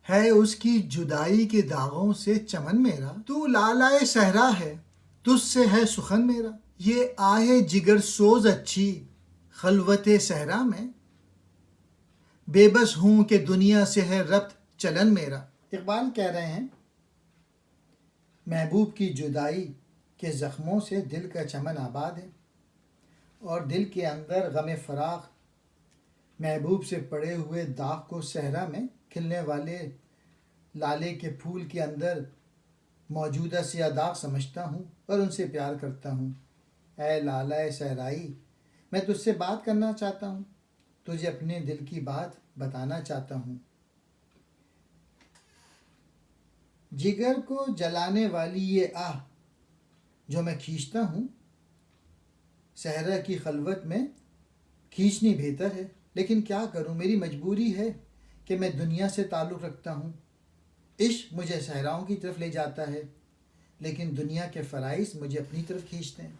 ہے اس کی جدائی کے داغوں سے چمن میرا، تو لالائے صحرا ہے تجھ سے ہے سخن میرا، یہ آہ جگر سوز اچھی خلوت صحرا میں، بے بس ہوں کہ دنیا سے ہے ربط چلن میرا۔ اقبال کہہ رہے ہیں محبوب کی جدائی کے زخموں سے دل کا چمن آباد ہے، اور دل کے اندر غم فراق محبوب سے پڑے ہوئے داغ کو صحرا میں کھلنے والے لالے کے پھول کے اندر موجودہ سیاہ داغ سمجھتا ہوں اور ان سے پیار کرتا ہوں۔ اے لالائے صحرائی، میں تجھ سے بات کرنا چاہتا ہوں، تجھے اپنے دل کی بات بتانا چاہتا ہوں۔ جگر کو جلانے والی یہ آہ جو میں کھینچتا ہوں، صحرا کی خلوت میں کھینچنی بہتر ہے، لیکن کیا کروں، میری مجبوری ہے کہ میں دنیا سے تعلق رکھتا ہوں۔ عشق مجھے صحراؤں کی طرف لے جاتا ہے، لیکن دنیا کے فرائض مجھے اپنی طرف کھینچتے ہیں۔